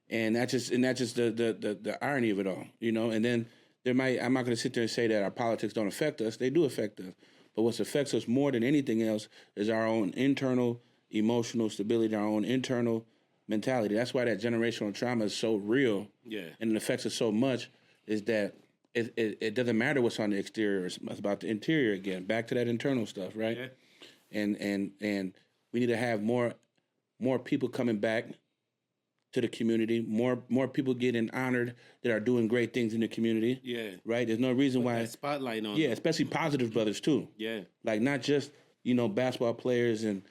And that's just the irony of it all, you know. And then I'm not going to sit there and say that our politics don't affect us. They do affect us. But what affects us more than anything else is our own internal emotional stability, our own internal mentality. That's why that generational trauma is so real. Yeah. And it affects us so much is that it doesn't matter what's on the exterior. It's about the interior again. Back to that internal stuff, right? Yeah. And we need to have more people coming back to the community, more people getting honored that are doing great things in the community. Yeah. Right? There's no reason why that spotlight on them. Especially positive brothers too. Yeah. Like not just, basketball players and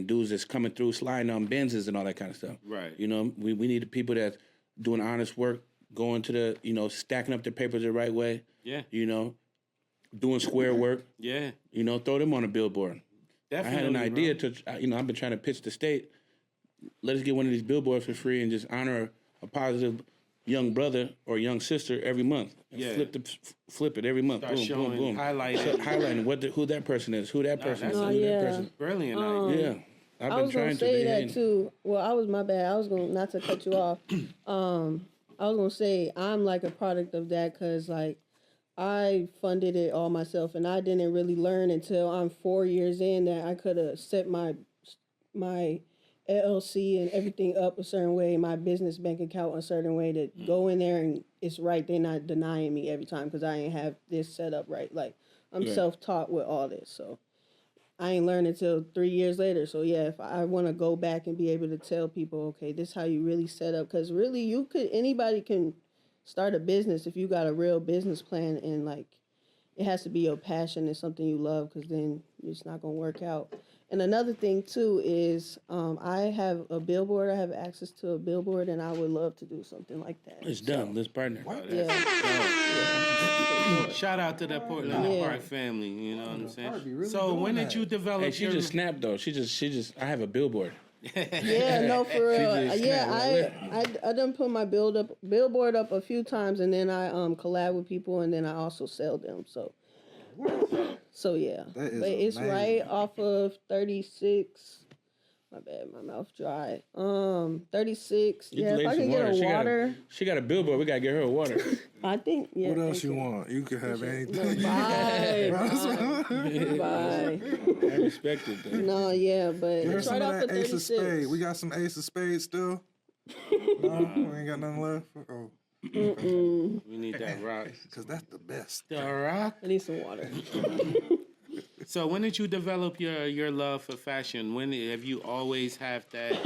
dudes that's coming through sliding on Benzes and all that kind of stuff. Right. We need the people that's doing honest work, going to the, stacking up their papers the right way. Yeah. Doing square work. Yeah. Throw them on a billboard. Definitely. I had an idea to, I've been trying to pitch the state. Let us get one of these billboards for free and just honor a positive young brother or young sister every month. Yeah. Flip it every month. Start boom, showing, boom, boom. highlighting who that person is, who that person is. That person. Brilliant idea. Yeah. I've been trying to say that too. Well, my bad. I was going not to cut you off. I was going to say I'm like a product of that because like I funded it all myself and I didn't really learn until I'm 4 years in that I could have set my LLC and everything up a certain way, my business bank account a certain way to go in there and it's right. They're not denying me every time because I ain't have this set up right. Like I'm self-taught with all this, so I ain't learned until 3 years later. So yeah, if I want to go back and be able to tell people, okay, this is how you really set up, because really anybody can start a business if you got a real business plan and like it has to be your passion and something you love, because then it's not gonna work out. And another thing, too, is I have a billboard. I have access to a billboard, and I would love to do something like that. It's done. Let's partner. Yeah. Shout out to that Portland Park family, you know what I'm saying? Really so when did you develop Hey, she just snapped, though. She just, I have a billboard. Yeah, no, for real. I done put my billboard up a few times, and then I collab with people, and then I also sell them, so... So yeah, but it's amazing. Right off of 36. My bad, my mouth dry. 36. Yeah, if I can get a water. She got a billboard. We gotta get her a water. I think. Yeah. What else you want? You could have anything. Bye. I respect it though. No, yeah, but it's right off of 36. Ace of Spades. We got some Ace of Spades still. No, we ain't got nothing left. Oh. We need that rock. Because that's the best. The rock? I need some water. So when did you develop your love for fashion? When have you always have that,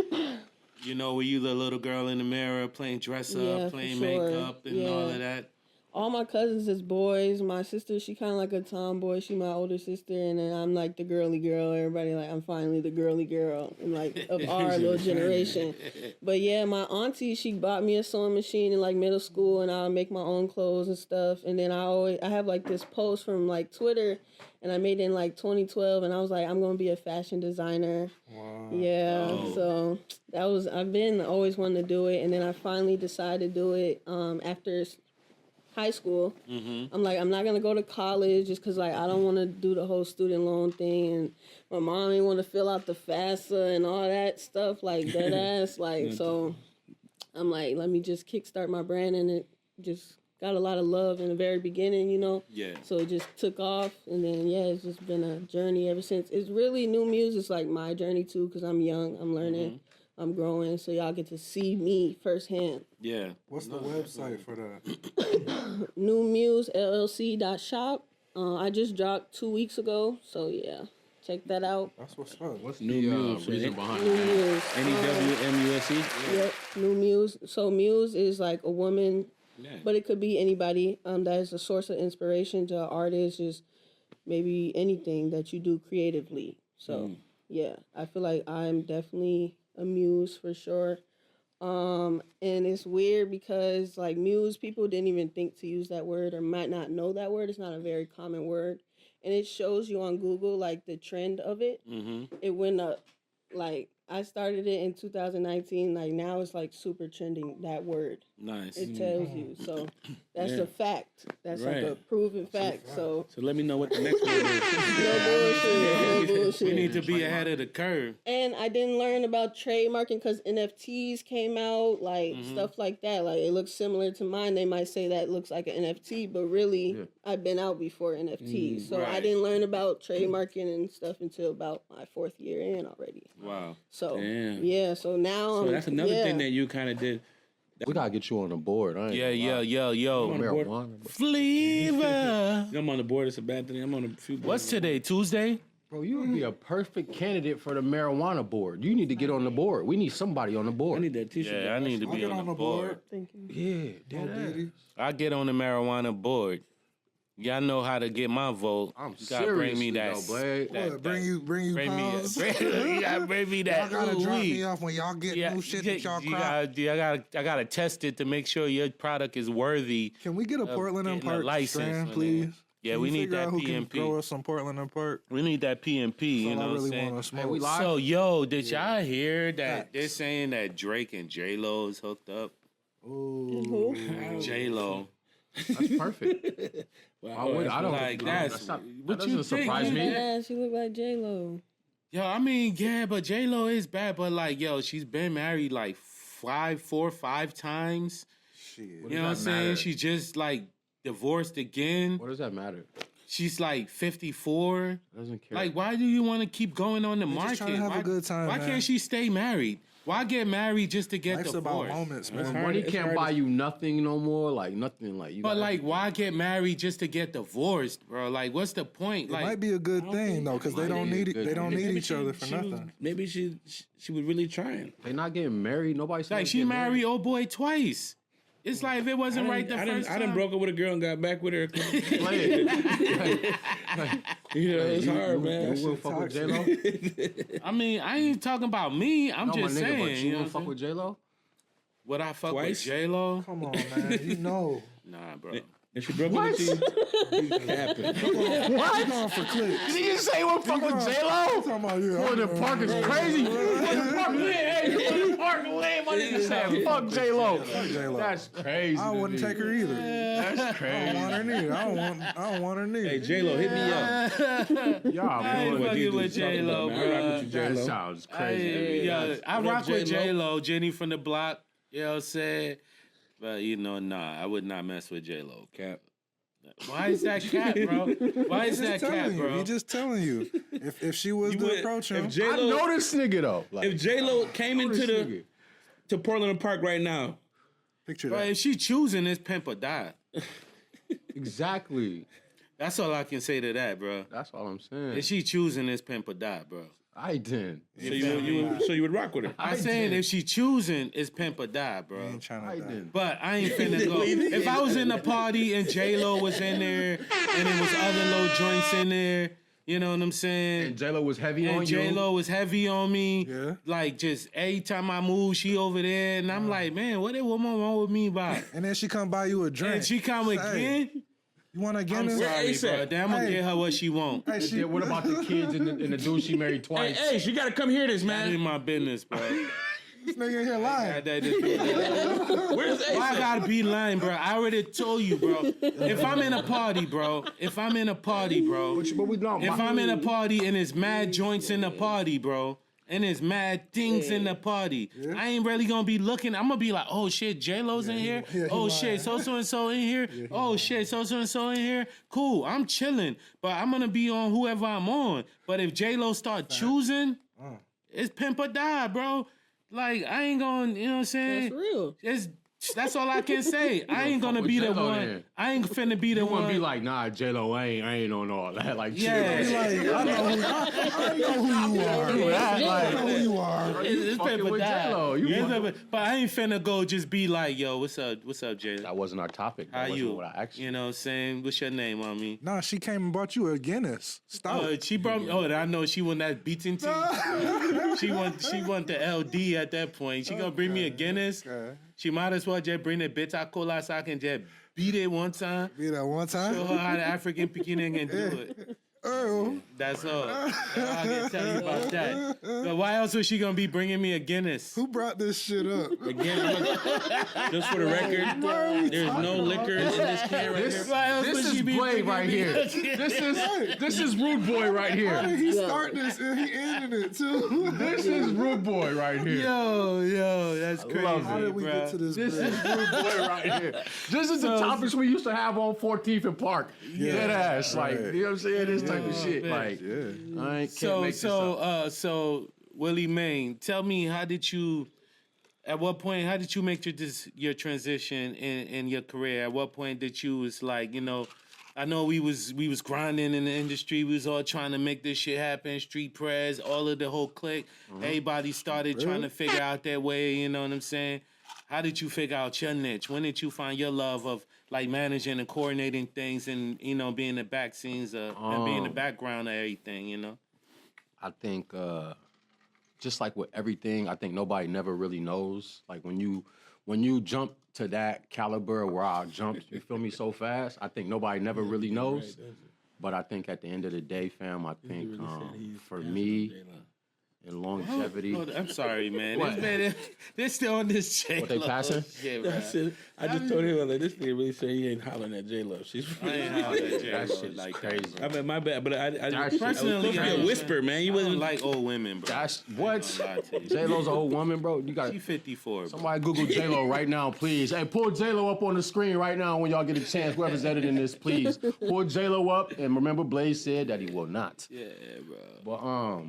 were you the little girl in the mirror playing dress up, playing makeup and all of that? All my cousins is boys. My sister, she kind of like a tomboy. She my older sister, and then I'm like the girly girl. Everybody like I'm finally the girly girl, and like of our little generation. But yeah, my auntie, she bought me a sewing machine in like middle school, and I'll make my own clothes and stuff. And then I have like this post from like Twitter, and I made it in like 2012, and I was like, I'm gonna be a fashion designer. Wow. Yeah. Oh. So I've been always wanting to do it, and then I finally decided to do it after high school. Mm-hmm. I'm like, I'm not gonna go to college just because like I don't want to do the whole student loan thing, and my mom didn't want to fill out the FAFSA and all that stuff like that ass like. So I'm like, let me just kickstart my brand, and it just got a lot of love in the very beginning, Yeah. So it just took off, and then it's just been a journey ever since. It's really NewMuse. It's like my journey too, because I'm young, I'm learning. Mm-hmm. I'm growing, so y'all get to see me firsthand. Yeah. What's the website for that? NewMuse LLC.shop. I just dropped 2 weeks ago, so yeah, check that out. That's what's up. What's the reason behind NewMuse. NewMuse. Yep, NewMuse. So Muse is like a woman, but it could be anybody. That is a source of inspiration to an artist, just maybe anything that you do creatively. So yeah, I feel like I'm definitely a muse for sure. And it's weird because like muse, people didn't even think to use that word or might not know that word. It's not a very common word. And it shows you on Google like the trend of it. Mm-hmm. It went up like I started it in 2019. Like now it's like super trending, that word. Nice. It tells you. So that's a fact. That's like Right. a proven fact. So So let me know what the next one is. no bullshit. We need to be ahead of the curve. And I didn't learn about trademarking because NFTs came out, like stuff like that. Like it looks similar to mine. They might say that looks like an NFT, but really, I've been out before NFTs. So I right. didn't learn about trademarking and stuff until about my 4th year in already. Wow. So Damn. yeah, so now So that's another thing that you kind of did. We gotta get you on the board. I ain't Yeah, yo. on the board. marijuana. Flavor. I'm on the board. It's a bad thing. I'm on a few boards. What's today? Tuesday? Bro, you would be a perfect candidate for the marijuana board. You need to get on the board. We need somebody on the I board. need that T-shirt. Yeah, I need to I'll be get on the board. thank you. Yeah, Oh, dead Diddy. I get on the marijuana board. Y'all know how to get my vote. I'm You gotta bring me seriously, that. though, Blade. What, bring you Bring me, pounds? you gotta bring me that. Y'all gotta drop ooh-wee. me off when y'all get new shit that y'all you crop. I gotta test it to make sure your product is worthy. Can we get a Portland and getting a Park license strand, on please? it. Yeah, Can we you need figure that out who can PMP. grow us some Portland and Park? We need that PMP. You So know I what I'm really saying? want to smoke. Hey, we live. So yo, did y'all hear that Facts. they're saying that Drake and J Lo is hooked up? Ooh. J Lo. That's perfect. I don't Like that's that what doesn't you think, surprise me. man? Yeah, she look like J-Lo. Yo, I mean, yeah, but J Lo is bad, but like, yo, she's been married like 5 times. Shit. You know what I'm saying? She just like divorced again. What does that matter? She's like 54. Doesn't care. Like, why do you want to keep going on the just market? trying to have a why, good time, Why man. can't she stay married? Why get married just to get Life's divorced? about moments, That's man. hard. money it's can't hard buy to- you nothing no more. Like nothing. Like you. But gotta like, be- why get married just to get divorced, bro? Like, what's the point? It Like, might be a good thing though, because they don't be a need it. good They don't thing. need Maybe each other for she was- nothing. maybe she was really trying. They not getting married. Nobody. like she married old boy twice. It's like if it wasn't right the first time. I done broke up with a girl and got back with her. Play it. You know, it's hard, man. You will fuck with J Lo? I mean, I ain't talking about me. I'm No, my just nigga, saying. but you you know will what fuck I'm with J Lo? Would I fuck Twice? with J Lo? Come on, man. You know. Nah, bro. If she broke up with you, you capping. You going for clicks. Did you say you want to fuck with J Lo? Talking about you. Boy, the park is crazy. Park lit. Hey, park lit. My nigga said, fuck J Lo. J-Lo. That's crazy. I wouldn't take her either. That's I don't crazy. want her neither. I don't want her neither. Hey, J-Lo, hit me up. Y'all, I ain't boy, fucking these with dudes talking J-Lo, about, man. I rock bro. with you, that J-Lo. sounds Hey, crazy. yo, I What up, rock with J-Lo? J-Lo, Jenny from the block. You know what I'm saying? But, you know, nah, I would not mess with J-Lo. Cap. Why is that cat, bro? Why is that cat, bro? He just telling you. If she was to approach him, If I J-Lo, know this nigga though. Like, if J-Lo came I know into this nigga. to Portland Park right now, picture Bro, that. if she choosing this pimp or die. Exactly. That's all I can say to that, bro. That's all I'm saying. If she choosing this pimp or die, bro. I didn't. so you would rock with her. I'm saying if she choosing is pimp or die, bro. Ain't trying I to die. didn't. But I ain't finna go. If I was in a party and J-Lo was in there and it was other little joints in there, you know what I'm saying? And J Lo was heavy on And you. J-Lo was heavy on me. Yeah. Like, just every time I move, she over there. And I'm like, man, what wrong with me about? And then she come buy you a drink. And she come Say, again? You want a I'm Guinness? sorry, ASAP. bro. Then I'm going to Hey. get her what she want. Hey, Yeah, what about the kids and the dude she married twice? Hey, she got to come hear this, That ain't man. my business, bro. This nigga in here lying. Where's Why I Ace? gotta be lying, bro? I already told you, bro. If I'm in a party, bro. If I'm in a party, bro. But we don't. If I'm in a party and it's mad joints in the party, bro, and it's mad things in the party, I ain't really gonna be looking. I'm gonna be like, oh shit, J-Lo's in here. he Oh lying. shit, so and so in here. Oh shit, so and so in here. Cool, I'm chilling, but I'm gonna be on whoever I'm on. But if J-Lo start choosing, it's pimp or die, bro. Like I ain't gonna, you know what I'm saying? That's real. That's all I can say. I ain't gonna fuck be with the J-Lo one. then. I ain't finna be the You want one. to be like, nah, J Lo, I ain't on all that. Like, chill. Yeah. Like, I know who you are. I know who you are. It's fucking paper with die. J-Lo. You It's fucking- paper- But I ain't finna go just be like, yo, what's up, Jay? That wasn't our topic. That How wasn't you? what I asked you. You know what I'm saying? What's your name on me? Nah, she came and bought you a Guinness. Stop. She brought me. Oh, I know she won that beating team. She want the LD at that point. She gonna bring me a Guinness. Okay. She might as well just bring the bitter cola so I can just beat it one time. Be that one Show time. her how the African beginning can do it. Earl. That's all. I can tell you about that. But why else was she gonna be bringing me a Guinness? Who brought this shit up? Again, just for the record, there's no liquor in this can right here. Why else This would is she be Blade bringing right me here. a Guinness? This is Rude Boy right How here. did he start this and he ended it too? This is Rude Boy right here. Yo, that's crazy. How did we get to this? This bridge? is Rude Boy right here. This is the topics we used to have on 14th and Park. Dead ass, like, you know what I'm saying? This type of shit, man. like, I can't So, make this up. so Willie Main, tell me, at what point, how did you make your transition in your career? At what point did you was like, you know, I know we was grinding in the industry. We was all trying to make this shit happen. Street Press, all of the whole clique. Everybody started trying to figure out their way. You know what I'm saying? How did you figure out your niche? When did you find your love of like managing and coordinating things and, you know, being the back scenes and being the background of everything, you know? I think just like with everything, I think nobody never really knows. Like when you jump to that caliber where I jumped, you feel me, so fast, I think nobody never really knows. But I think at the end of the day, fam, I think for me and longevity. Oh, I'm sorry, man. This man, they're still on this J-Lo. What, they passing? Yeah, That's bro. it. I just told him, like, this nigga really said he ain't hollering at J-Lo. She's I ain't hollering at J-Lo That shit's like crazy. that, bro. I mean, my bad, but I That shit- Personally, I was a whisper, man. You I don't wasn't like old women, bro. That's I what? ain't gonna lie to you. J-Lo's an old woman, bro. You got She 54, bro. somebody Google J-Lo right now, please. Hey, pull J-Lo up on the screen right now when y'all get a chance. Whoever's editing this, please. Pull J-Lo up, and remember Blaze said that he will not. Yeah, bro. But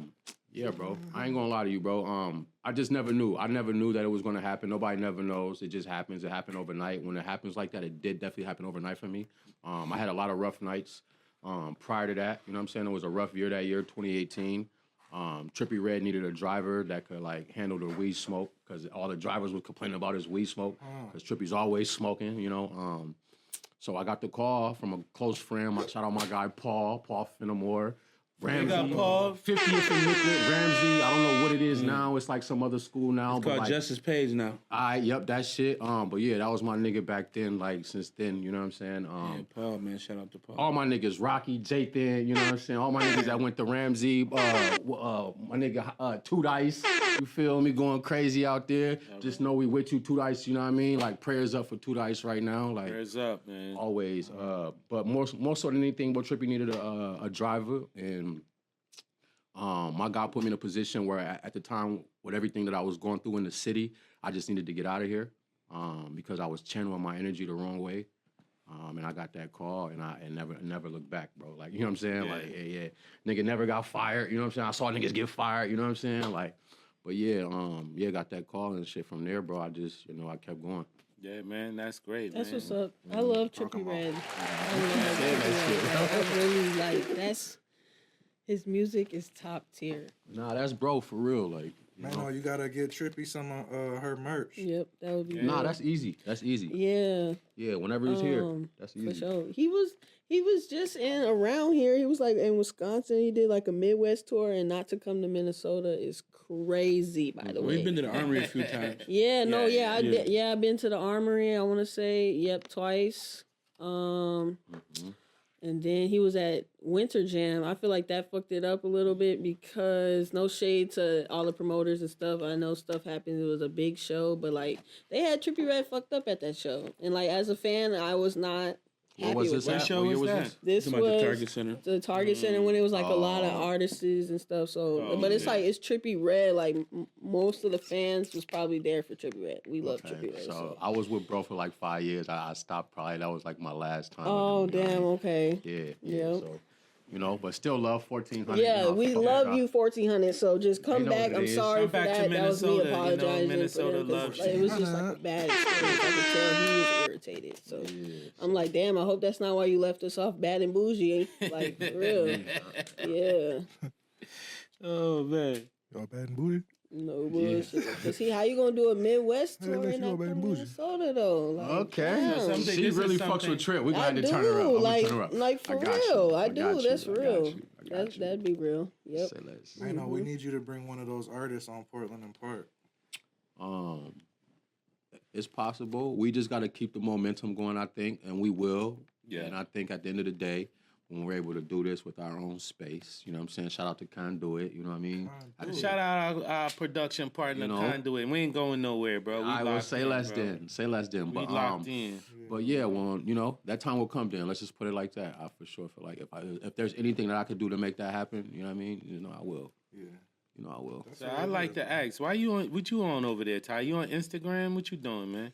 yeah, bro. I ain't gonna lie to you, bro. I just never knew. I never knew that it was gonna happen. Nobody never knows. It just happens. It happened overnight. When it happens like that, it did definitely happen overnight for me. I had a lot of rough nights prior to that. You know what I'm saying? It was a rough year that year, 2018. Trippie Redd needed a driver that could like handle the weed smoke because all the drivers were complaining about his weed smoke because Trippie's always smoking, you know. So I got the call from a close friend. Shout out my guy Paul Finnemore. Ramsey, got Paul. 50th and Liquid, Ramsey. I don't know what it is now. It's like some other school now. It's but called like, Justice Page now. Yep, that shit. But yeah, that was my nigga back then. Like since then, you know what I'm saying. Yeah, Paul, man. Shout out to Paul. All my niggas, Rocky, Jathan, you know what I'm saying. All my niggas that went to Ramsey, my nigga Two Dice. You feel me? Going crazy out there. Just know we with you, Two Dice. You know what I mean? Like prayers up for Two Dice right now. Like Prayers up, man. always. But more so than anything, but Trippie needed a driver and. My God put me in a position where at the time, with everything that I was going through in the city, I just needed to get out of here because I was channeling my energy the wrong way. And I got that call, and I never looked back, bro. Like, you know what I'm saying? Yeah. Like, yeah, nigga never got fired. You know what I'm saying? I saw niggas get fired. You know what I'm saying? Like, but yeah, got that call and shit from there, bro. I just, I kept going. Yeah, man, that's great, That's man. what's up. I love Trippie Redd. I love Trippie Redd. I really like that's his music is top tier. Nah, that's bro for real. Like, Man, you gotta get Trippie some her merch. Yep, that would be Yeah. nah, good. that's easy. That's easy. Yeah, Yeah, whenever he's here, that's for easy. sure. He was just around here. He was like in Wisconsin. He did like a Midwest tour, and not to come to Minnesota is crazy. By the way, We've been to the Armory a few times. Yeah, no, Yeah, yeah, I've been to the Armory. I want to say, twice. And then he was at Winter Jam. I feel like that fucked it up a little bit because no shade to all the promoters and stuff. I know stuff happened. It was a big show, but like they had Trippie Redd fucked up at that show. And like as a fan, I was not happy What was with this that. at? show What year was was that? this? This Talking about was the Target Center. the Target Center when it was like a lot of artists and stuff. So, but it's like it's Trippie Redd. Like most of the fans was probably there for Trippie Redd. We love Trippie Redd. So I was with bro for like 5 years. I stopped probably. That was like my last time. Oh with him, damn! Okay. Yeah. Yep. So, but still love 1400. Yeah, we love you 1400. So just come They know back. what it I'm is. sorry Come for back to that. That was me Minnesota, apologizing. Minnesota for them, 'cause, loves like, you. it was just like a bad experience. I could tell he was irritated. So I'm like, damn. I hope that's not why you left us off bad and bougie. Like for real. Yeah. Oh, man. Y'all bad and booty. No bullshit. Cause how you gonna do a Midwest Hey, tour let and you not go, come baby, to bougie. Minnesota though? Like, Okay. damn. something- She this is really fucks something- with Trip. We I got to do, turn her up. I'm like, gonna turn her up. like for I got real. you. I got do. you. That's I got real. you. I got you. That'd be real. Yep. Say less. I know we need you to bring one of those artists on Portland and Park. It's possible. We just got to keep the momentum going, I think, and we will. Yeah. And I think at the end of the day, when we're able to do this with our own space. You know what I'm saying? Shout out to Conduit, you know what I mean? Shout out our production partner, Conduit. We ain't going nowhere, bro. I will say less then. Say less then. We But, locked in. But yeah, well, you know, that time will come then. Let's just put it like that. I for sure feel like if there's anything that I could do to make that happen, you know what I mean? You know, I will. Yeah. You know, I will. So I like to ask, what you on over there, Ty? You on Instagram? What you doing, man?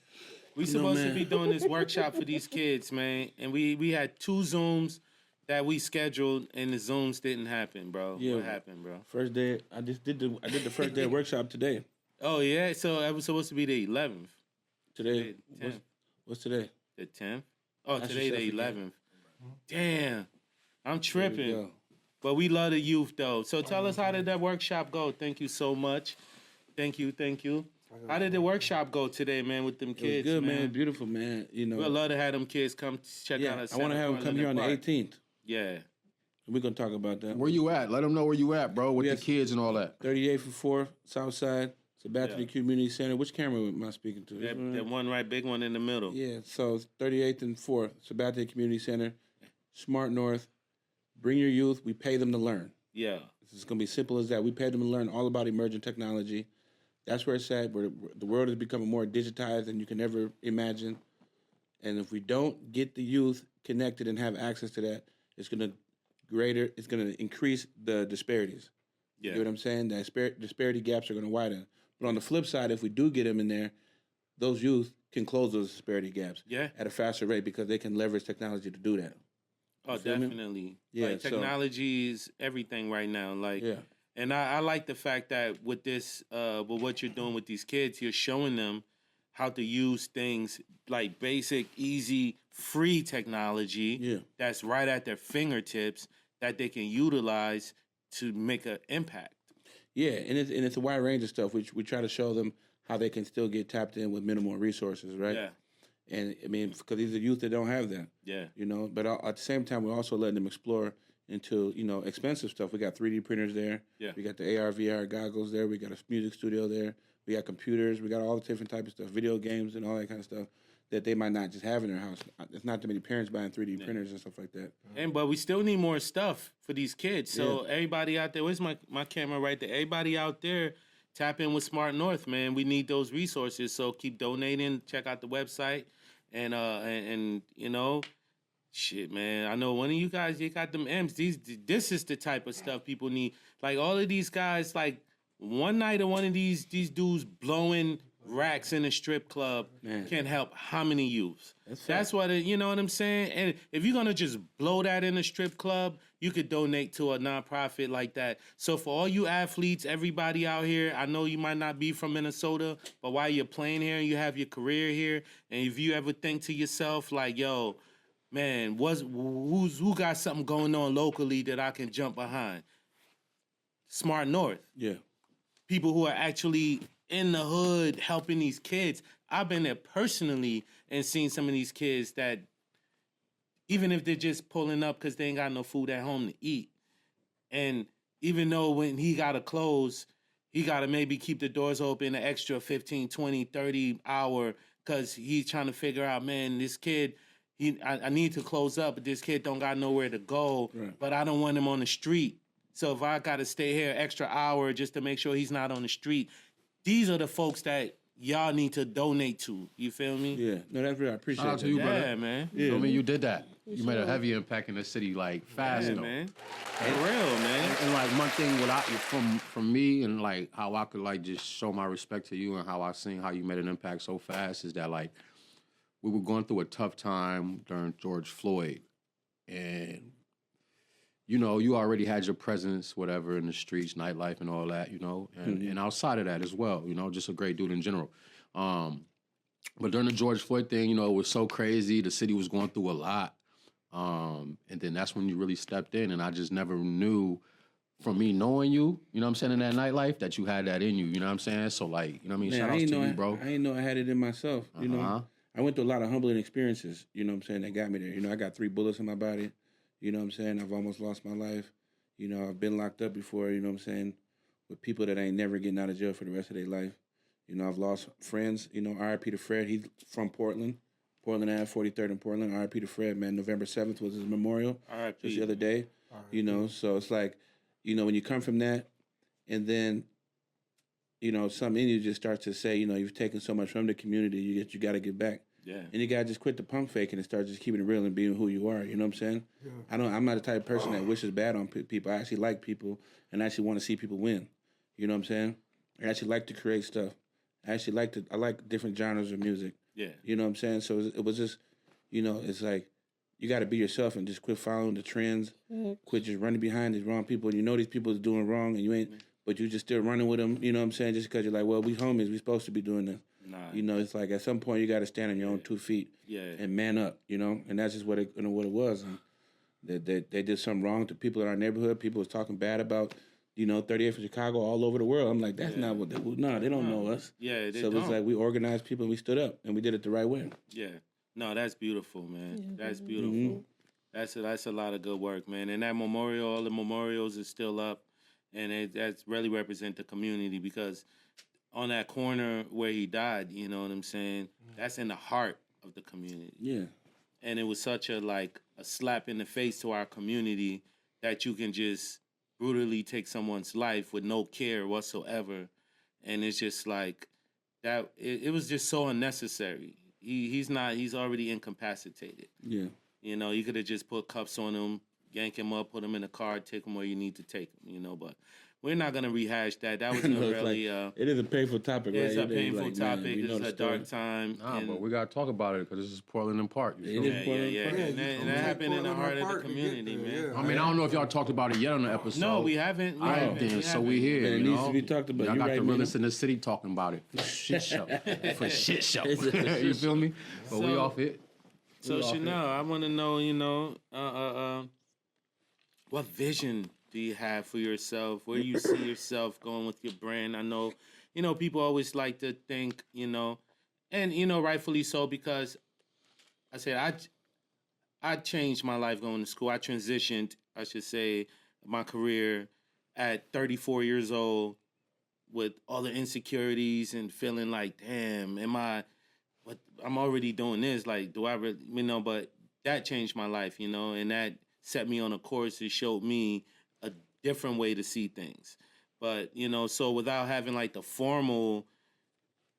We supposed to be doing this workshop for these kids, man. And we had 2 Zooms that we scheduled, and the Zooms didn't happen, bro. Yeah. What happened, bro? First day, I did the first day of workshop today. Oh, yeah? So it was supposed to be the 11th. Today, The 10th. what's today? The 10th? Oh, That's today the yourself 11th. Damn. I'm There we tripping. go. But we love the youth, though. So tell us, how did that workshop go? Thank you so much. Thank you. How did the workshop go today, man, with them It was kids, good, man. Beautiful, man. You know, We'd love to have them kids come check out us. I want to have them come here on the 18th. Yeah. We're gonna talk about that. Where you at? Let them know where you at, bro, with Yes. the kids and all that. 38 for 4, South Side, Sabathia Yeah. Community Center. Which camera am I speaking to? That one right, big one in the middle. Yeah, so 38th and 4th, Sabathia Community Center, Smart North. Bring your youth. We pay them to learn. Yeah. It's going to be simple as that. We pay them to learn all about emerging technology. That's where it's at. Where the world is becoming more digitized than you can ever imagine. And if we don't get the youth connected and have access to that, it's going to increase the disparities. Yeah. You know what I'm saying? The disparity gaps are going to widen. But on the flip side, if we do get them in there, those youth can close those disparity gaps at a faster rate because they can leverage technology to do that. Oh, definitely. Yeah, like, technology is everything right now. Like, Yeah. and I like the fact that with this, with what you're doing with these kids, you're showing them how to use things like basic, easy, free technology that's right at their fingertips that they can utilize to make an impact. Yeah, and it's a wide range of stuff. We try to show them how they can still get tapped in with minimal resources, right? Yeah. And I mean, because these are youth that don't have that. Yeah. You know, but at the same time, we're also letting them explore into, you know, expensive stuff. We got 3D printers there. Yeah. We got the AR, VR goggles there. We got a music studio there. We got computers. We got all the different types of stuff, video games and all that kind of stuff that they might not just have in their house. There's not too many parents buying 3D printers and stuff like that. But we still need more stuff for these kids. So everybody out there, where's my camera right there? Everybody out there, tap in with Smart North, man. We need those resources. So keep donating. Check out the website. And you know, shit, man. I know one of you guys, you got them M's. This is the type of stuff people need. Like all of these guys, like one night of one of these dudes blowing racks in a strip club can help how many youths? That's what you know what I'm saying? And if you're gonna just blow that in a strip club, you could donate to a nonprofit like that. So for all you athletes, everybody out here, I know you might not be from Minnesota, but while you're playing here and you have your career here, and if you ever think to yourself like, yo, man, who got something going on locally that I can jump behind? Smart North. Yeah. People who are actually in the hood helping these kids. I've been there personally and seen some of these kids that even if they're just pulling up because they ain't got no food at home to eat. And even though when he got to close, he got to maybe keep the doors open an extra 15, 20, 30 hour because he's trying to figure out, man, this kid, I need to close up, but this kid don't got nowhere to go, but I don't want him on the street. So if I got to stay here an extra hour just to make sure he's not on the street, these are the folks that y'all need to donate to. You feel me? Yeah. No, that's real. I appreciate Shout out that. to you, brother. Yeah, man. Yeah. I mean, you did that. You made a heavy impact in the city, like fast, Yeah, though. man. For real, man. And like one thing, from me, and like how I could like just show my respect to you, and how I seen how you made an impact so fast is that like we were going through a tough time during George Floyd, and you know, you already had your presence, whatever, in the streets, nightlife, and all that, you know, and outside of that as well, you know, just a great dude in general. But during the George Floyd thing, you know, it was so crazy. The city was going through a lot. And then that's when you really stepped in, and I just never knew from me knowing you, you know what I'm saying, in that nightlife, that you had that in you, you know what I'm saying? So, like, you know what I mean? Man, Shout outs to you, bro. I didn't know I had it in myself, you know. I went through a lot of humbling experiences, you know what I'm saying, that got me there. You know, I got 3 bullets in my body. You know what I'm saying? I've almost lost my life. You know, I've been locked up before, you know what I'm saying, with people that ain't never getting out of jail for the rest of their life. You know, I've lost friends. You know, R.I.P. to Fred. He's from Portland Portland Ave, 43rd in Portland. R.I.P. to Fred, man. November 7th was his memorial. R.I.P. Just the other day. You know, so it's like, you know, when you come from that, and then, you know, something in you just starts to say, you know, you've taken so much from the community, you got to get back. Yeah. And you got to just quit the punk faking and start just keeping it real and being who you are. You know what I'm saying? Yeah. I'm not the type of person that wishes bad on people. I actually like people and I actually want to see people win. You know what I'm saying? I actually like to create stuff. I like different genres of music. Yeah. You know what I'm saying? So it was just, you know, it's like, you got to be yourself and just quit following the trends. Quit just running behind these wrong people. And you know these people is doing wrong and you ain't, but you just still running with them. You know what I'm saying? Just because you're like, well, we homies, we supposed to be doing this. Nah. You know, it's like at some point you got to stand on your own 2 feet and man up, you know? And that's just what it was. And they did something wrong to people in our neighborhood. People was talking bad about, you know, 38th from Chicago all over the world. I'm like, that's not what they don't know us. Yeah, they so don't. It's like we organized people and we stood up and we did it the right way. Yeah. No, that's beautiful, man. That's beautiful. That's a lot of good work, man. And that memorial, all the memorials is still up. And that's really represent the community because on that corner where he died, you know what I'm saying? That's in the heart of the community. Yeah. And it was such a slap in the face to our community that you can just brutally take someone's life with no care whatsoever. And it's just like that. It was just so unnecessary. He's already incapacitated. Yeah. You know, you could have just put cuffs on him, yank him up, put him in a car, take him where you need to take him, you know, but we're not going to rehash that. That was really... it is a painful topic, right? It's a painful topic. It's a dark time. Nah, but we got to talk about it because this is Portland in Park. Yeah. And that happened in the heart of the community, man. I mean, I don't know if y'all talked about it yet on the episode. No, we haven't. So we here, it needs to be talked about. Y'all got the realest in the city talking about it. For shit show. For shit show. You feel me? But we off it. So, Shanell, I want to know, you know, what vision do you have for yourself? Where do you see yourself going with your brand? I know, you know, people always like to think, you know, and, you know, rightfully so, because I said I changed my life going to school. I transitioned, I should say, my career at 34 years old with all the insecurities and feeling like, damn, I'm already doing this. Like, do I really, you know, but that changed my life, you know, and that set me on a course. It showed me a different way to see things. But, you know, so without having like the formal,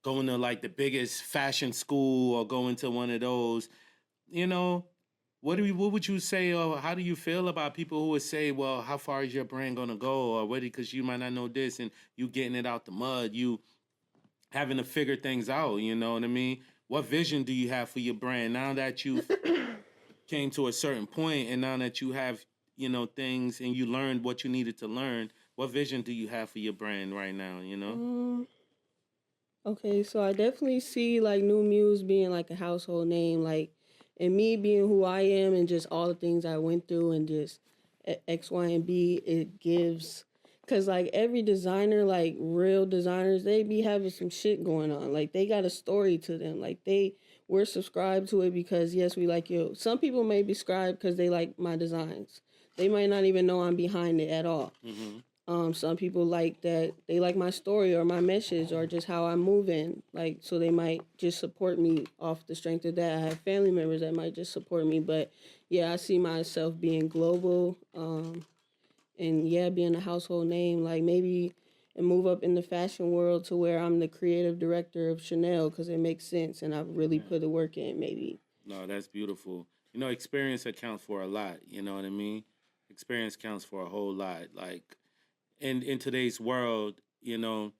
going to like the biggest fashion school or going to one of those, you know, what would you say, or how do you feel about people who would say, well, how far is your brand going to go? Or what, because you might not know this and you getting it out the mud, you having to figure things out, you know what I mean? What vision do you have for your brand now that you've came to a certain point and now that you have, you know, things and you learned what you needed to learn? What vision do you have for your brand right now, you know? Okay, so I definitely see, like, NewMuse being, like, a household name, like, and me being who I am and just all the things I went through and just X, Y, and B, it gives... Because, like, every designer, like, real designers, they be having some shit going on. Like, they got a story to them. Like, we're subscribed to it because, yes, we like you. Some people may be subscribed because they like my designs. They might not even know I'm behind it at all. Mm-hmm. Some people like that. They like my story or my message or just how I'm moving. Like, so they might just support me off the strength of that. I have family members that might just support me. But, yeah, I see myself being global. And yeah, being a household name, like maybe and move up in the fashion world to where I'm the creative director of Shanell because it makes sense and I've really put the work in maybe. No, that's beautiful. You know, experience accounts for a lot, you know what I mean? Experience counts for a whole lot. Like in today's world, you know,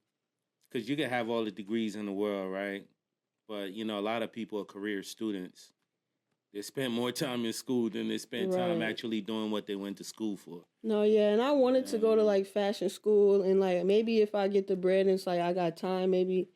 because you can have all the degrees in the world, right? But, you know, a lot of people are career students. They spend more time in school than they spend time actually doing what they went to school for. No, yeah, and I wanted to go to, like, fashion school, and, like, maybe if I get the bread and it's like I got time, maybe,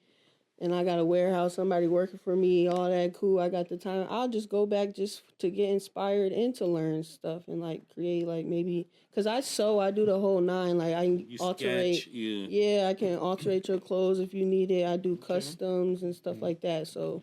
and I got a warehouse, somebody working for me, all that cool, I got the time, I'll just go back just to get inspired and to learn stuff and, like, create, like, maybe, because I sew, I do the whole nine, like, I can alterate. Yeah, I can alterate your clothes if you need it. I do customs and stuff like that, so...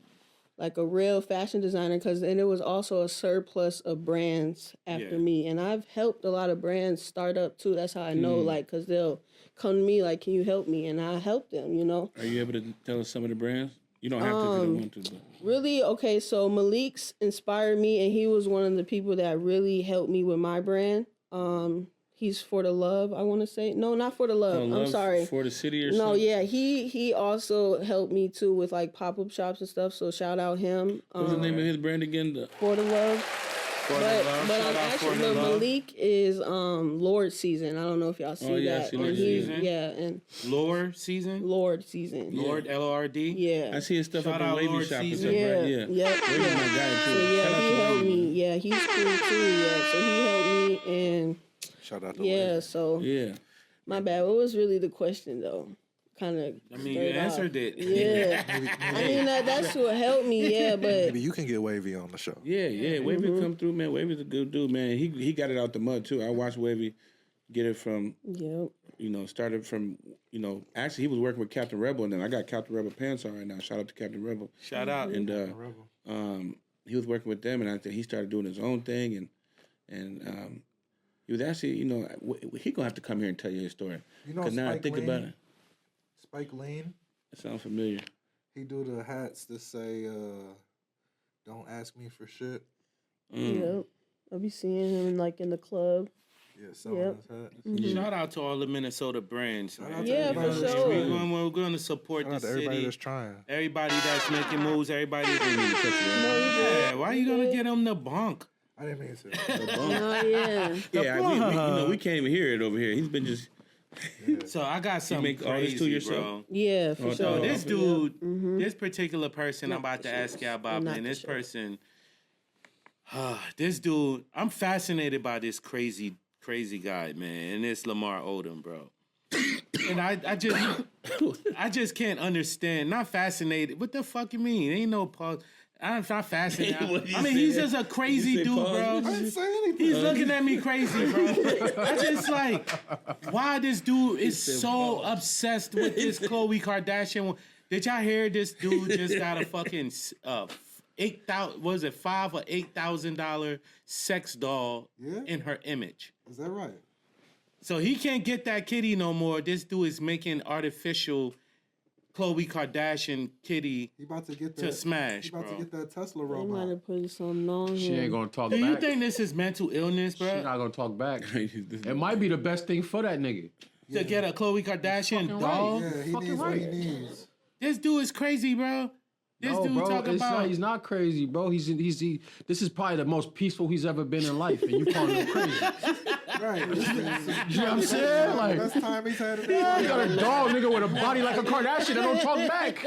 like a real fashion designer, because then it was also a surplus of brands after me. And I've helped a lot of brands start up too. That's how I know, like, because they'll come to me like, can you help me? And I help them, you know. Are you able to tell us some of the brands? You don't have to if you don't want to. But. Really? Okay, so Malik's inspired me, and he was one of the people that really helped me with my brand. He's For the Love, I want to say. No, not For the Love. I'm sorry. For the City or no, something? No, yeah, he also helped me too with like pop-up shops and stuff. So shout out him. What's the name of his brand again? For the Love. But Shout out actually, For the Love. Malik is Lord Season. I don't know if y'all see that. I see And Lord he's- Season. Yeah, and Lord season. Lord Season. Lord LORD. Yeah. I see his stuff Shout up in out Wavy Lord Shop and Season. stuff, Yeah, right? Yeah. yep, Wavy's yeah. my guy, too. So Shout out yeah, to he helped Wavy. me. Yeah, he's cool too. Yeah, so he helped me, and Shout out to yeah, Wavy. so Yeah. my bad. What was really the question though? Kind of. I mean, you answered it. Yeah, I mean that's what helped me. Yeah, but Maybe you can get Wavy on the show. Yeah, Wavy come through, man. Wavy's a good dude, man. He got it out the mud too. I watched Wavy get it from, yep. started from, actually he was working with Captain Rebel, and then I got Captain Rebel pants on right now. Shout out to Captain Rebel. Shout out. And he was working with them, and I think he started doing his own thing, and he was actually, he gonna have to come here and tell you his story. Because now I Spike think Lee? about it, Spike Lean, it sounds familiar. he do the hats that say, "Don't ask me for shit." Yep. I'll be seeing him like in the club. Yeah, selling Yep. his hat. Shout out to all the Minnesota brands, man. out to Yeah, for everybody that's sure. trying. We're going to support Shout the out to everybody city. that's trying. Everybody that's making moves. Everybody. No, you Yeah, did. why you gonna get them the bunk? I didn't mean to. Oh yeah. Yeah, we can't even hear it over here. He's been just So I got something make all this to crazy, yourself? bro. Yeah, for Oh, sure. So this dude, Mm-hmm. this particular person I'm about to ask y'all about, Not man, the this show. person, this dude, I'm fascinated by this crazy guy, man, and it's Lamar Odom, bro. And I just can't understand. Not fascinated. What the fuck you mean? Ain't no pause. I'm not fascinated. What did you I mean, say he's there? just a crazy You say dude, pause? bro. I didn't say anything. He's looking at me crazy, bro. I just like why this dude is so obsessed with this Khloe Kardashian. Did y'all hear this dude just got a fucking $5,000 or $8,000 sex doll Yeah? in her image? Is that right? So he can't get that kitty no more. This dude is making artificial Khloe Kardashian kitty He about to get to that. smash, He about bro. to get that Tesla They might robot. have put something on She here. ain't gonna talk Do you back. think this is mental illness, She bro? not gonna talk back. It might be the best thing for that nigga. To get a Khloe Kardashian Fucking doll? right. Yeah, he Fucking needs what he right. needs. This dude is crazy, bro. This No, dude bro, talk about he's not crazy, bro. This is probably the most peaceful he's ever been in life, and you calling him crazy. Right. You know what I'm saying? Like, Best time he's had in yeah, his you got life. a dog, nigga, with a body like a Kardashian that don't talk back.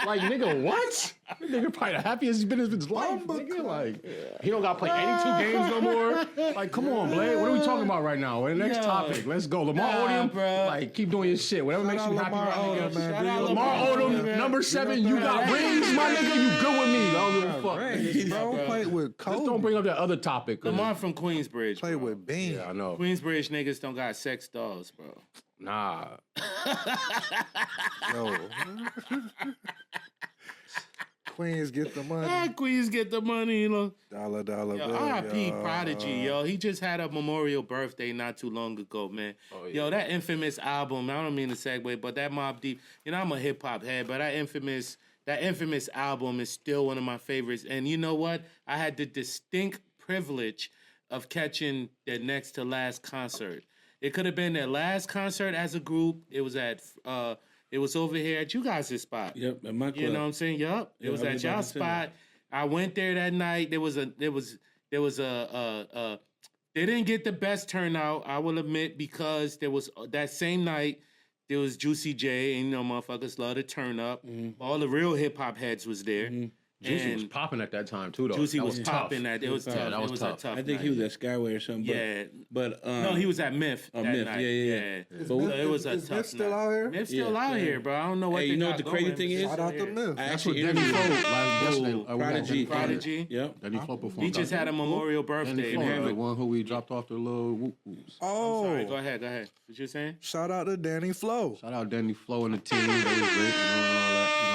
Like, nigga, what? That nigga probably the happiest he's been in his life, nigga. Like, he don't gotta play any two games no more. Like, come on, Blade. What are we talking about right now? The next Yo. topic. Let's go. Lamar Odom, bro. like, keep doing your shit. Whatever makes Shout you out happy. Lamar my nigga. Odom, man. Shout Do out your Lamar thing, Odom, man. number 7, Do you your got thing. rings, my nigga. You good with me. I don't give a fuck. Rings, bro. Play with Kobe. Just don't bring up that other topic. 'cause- Lamar from Queensbridge. Play bro. with Bean. Yeah, I know. Queensbridge niggas don't got sex dolls, bro. Nah. Yo. Queens get the money. Ah, Queens get the money, you know. Dollar Yo, bill. R.I.P. yo. Prodigy, yo. He just had a memorial birthday not too long ago, man. Oh, yeah. Yo, that infamous album, I don't mean to segue, but that Mobb Deep, I'm a hip hop head, but that infamous album is still one of my favorites. And you know what? I had the distinct privilege of catching their next to last concert. It could have been their last concert as a group. It was over here at you guys' spot. Yep, at my club. You know what I'm saying? Yup. Yeah, It was I at was y'all about to say spot. I went there that night. There was a they didn't get the best turnout, I will admit, because there was that same night there was Juicy J, and motherfuckers love to turn up. All the real hip hop heads was there. Juicy was And popping at that time, too, though. Juicy That was tough. popping at it was tough. Yeah, that was it was tough. a tough I think night. he was at Skyway or something. Yeah. But No, he was at Myth that Myth, night. yeah. Is But Myth- So it was a is tough Myth still night. out here? Myth's still Yeah, out yeah. here, bro. I don't know what Hey, they you know got what the going, crazy but thing it's is? still Shout out to here. Myth. I That's actually what Danny Flo interviewed yesterday. Prodigy. Prodigy. Yep. Danny Flo performed. He just had a memorial Danny birthday. Flo, man. the one who we dropped off the little whoop-whoops. Oh. Sorry, go ahead. What you saying? Shout out to Danny Flow. Shout out Danny Flo and the team. They was great, and all that.